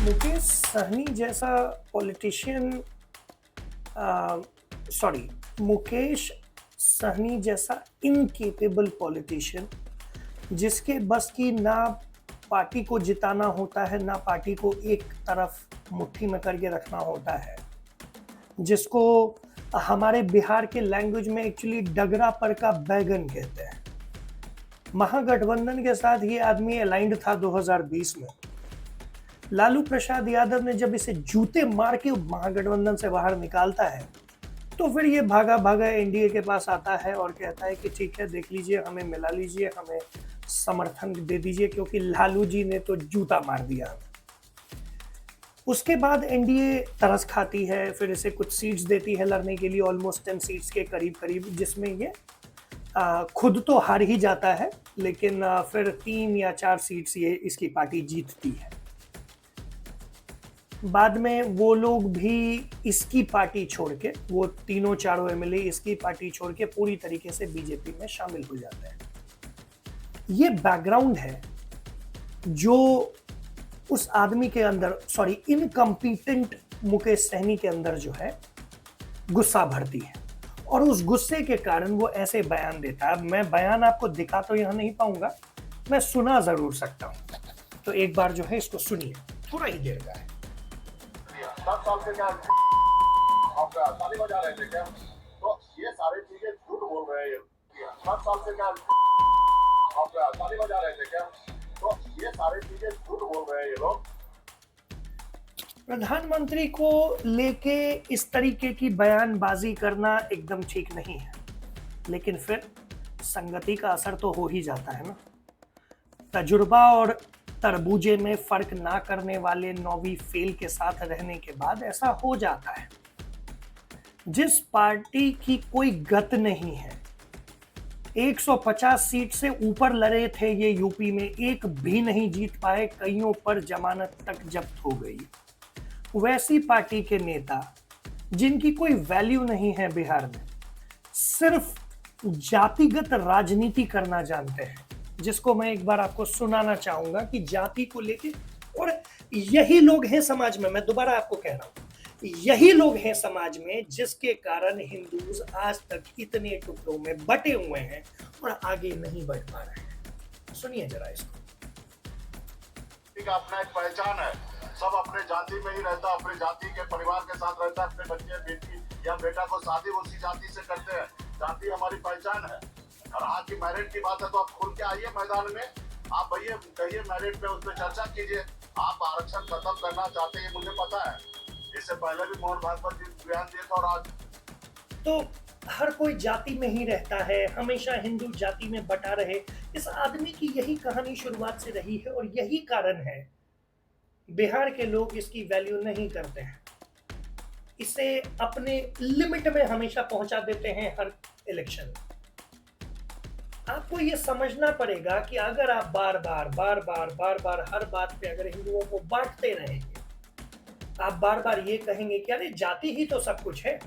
मुकेश सहनी जैसा politician sorry Mukesh Sahni जैसा incapable politician जिसके बस की ना पार्टी को जिताना होता है ना पार्टी को एक तरफ मुट्ठी में करके रखना होता है, जिसको हमारे बिहार के लैंग्वेज में एक्चुअली डगरा पर का बैगन कहते हैं। महागठबंधन के साथ ये आदमी अलाइंड था 2020 में। लालू प्रसाद यादव ने जब इसे जूते मार के महागठबंधन से बाहर निकालता है तो फिर ये भागा भागा एनडीए के पास आता है और कहता है कि ठीक है, देख लीजिए, हमें मिला लीजिए, हमें समर्थन दे दीजिए, क्योंकि लालू जी ने तो जूता मार दिया हमें। उसके बाद एनडीए तरस खाती है, फिर इसे कुछ सीट्स देती है लड़ने के लिए, ऑलमोस्ट 10 सीट्स के करीब करीब, जिसमें ये खुद तो हार ही जाता है, लेकिन फिर 3 या 4 सीट्स ये इसकी पार्टी जीतती है। बाद में वो लोग भी इसकी पार्टी छोड़ के, वो तीनों चारों एमएलए इसकी पार्टी छोड़ के पूरी तरीके से बीजेपी में शामिल हो जाते हैं। ये बैकग्राउंड है जो उस आदमी के अंदर, सॉरी, इनकम्पिटेंट मुकेश सहनी के अंदर जो है गुस्सा भरती है, और उस गुस्से के कारण वो ऐसे बयान देता है। मैं बयान आपको दिखा तो यहां नहीं पाऊंगा, मैं सुना जरूर सकता हूं, तो एक बार जो है इसको सुनिए, थोड़ा ही देर का है। 7 साल से क्या आप ताली बजा रहे थे क्या? तो ये सारी चीजें झूठ बोल रहे हैं ये। 7 साल से क्या आप ताली बजा रहे थे क्या? तो ये सारी चीजें झूठ बोल रहे हैं ये लोग। प्रधानमंत्री को लेके इस तरीके की बयानबाजी करना एकदम ठीक नहीं है, लेकिन फिर संगति का असर तो हो ही जाता है ना। तजुर्बा और तरबूजे में फर्क ना करने वाले नौवीं फेल के साथ रहने के बाद ऐसा हो जाता है। जिस पार्टी की कोई गत नहीं है, 150 सीट से ऊपर लड़े थे ये यूपी में, एक भी नहीं जीत पाए, कईयों पर जमानत तक जब्त हो गई। वैसी पार्टी के नेता जिनकी कोई वैल्यू नहीं है बिहार में, सिर्फ जातिगत राजनीति करना जानते हैं, जिसको मैं एक बार आपको सुनाना चाहूंगा कि जाति को लेके, और यही लोग हैं समाज में, मैं दोबारा आपको कह रहा हूं, यही लोग हैं समाज में जिसके कारण हिंदूज आज तक इतने टुकड़ों में बटे हुए हैं और आगे नहीं बढ़ पा रहे हैं। सुनिए जरा इसको। अपना एक पहचान है, सब अपने जाति में ही रहता, अपने जाति के परिवार के साथ रहता, अपने बच्चे बेटी या बेटा को शादी उसी जाति से करते हैं। जाति हमारी पहचान है। और आज की मैरिट की बात है तो आप खुल के आइए मैदान में, आप भैया कहिए मैरिट पे, उस पर चर्चा कीजिए। आप आरक्षण खत्म करना चाहते हैं, मुझे पता है, इससे पहले भी मोहन भागवत जी बयान दिए था। और आज तो हर कोई जाति में ही रहता है, हमेशा हिंदू जाति में बटा रहे, इस आदमी की यही कहानी शुरुआत से रही है, और यही कारण है बिहार के लोग इसकी वैल्यू नहीं करते हैं। इसे अपने लिमिट में हमेशा पहुंचा देते हैं हर इलेक्शन में। आपको ये समझना पड़ेगा कि अगर आप बार बार हर बात पे अगर हिंदुओं को बांटते रहेंगे, आप बार बार ये कहेंगे कि अरे जाति ही तो सब कुछ है,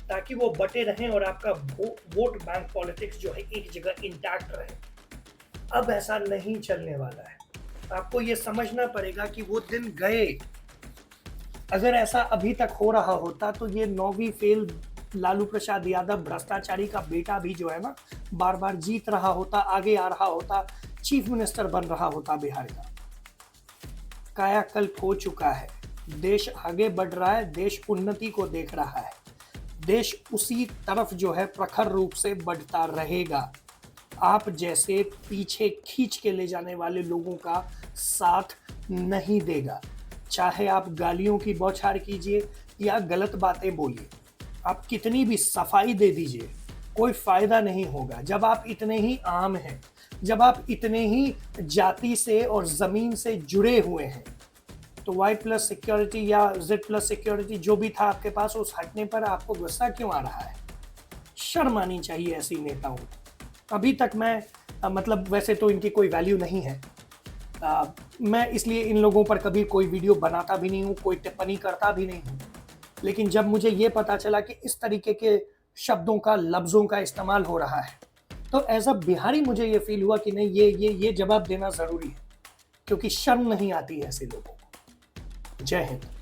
ताकि वो बटे रहें और आपका वोट बैंक पॉलिटिक्स जो है एक जगह इंटैक्ट रहे, अब ऐसा नहीं चलने वाला है। आपको ये समझना पड़ेगा कि वो दिन गए। अगर ऐसा अभी तक हो रहा होता तो ये 9वीं फेल लालू प्रसाद यादव भ्रष्टाचारी का बेटा भी जो है ना, बार बार जीत रहा होता, आगे आ रहा होता, चीफ मिनिस्टर बन रहा होता बिहार का। कायाकल्प हो चुका है, देश आगे बढ़ रहा है, देश उन्नति को देख रहा है, देश उसी तरफ जो है प्रखर रूप से बढ़ता रहेगा। आप जैसे पीछे खींच के ले जाने वाले लोगों का साथ नहीं देगा। चाहे आप गालियों की बौछार कीजिए या गलत बातें बोलिए, आप कितनी भी सफाई दे दीजिए, कोई फायदा नहीं होगा। जब आप इतने ही आम हैं, जब आप इतने ही जाति से और जमीन से जुड़े हुए हैं, तो Y+ सिक्योरिटी या Z+ सिक्योरिटी जो भी था आपके पास, उस हटने पर आपको गुस्सा क्यों आ रहा है? शर्म आनी चाहिए ऐसी नेताओं को। अभी तक मैं मतलब वैसे तो इनकी कोई वैल्यू नहीं है, मैं इसलिए इन लोगों पर कभी कोई वीडियो बनाता भी नहीं हूँ, कोई टिप्पणी करता भी नहीं हूँ, लेकिन जब मुझे ये पता चला कि इस तरीके के शब्दों का, लफ्ज़ों का इस्तेमाल हो रहा है, तो एज अ बिहारी मुझे ये फील हुआ कि नहीं, ये जवाब देना ज़रूरी है, क्योंकि शर्म नहीं आती है ऐसे लोगों को। जय हिंद।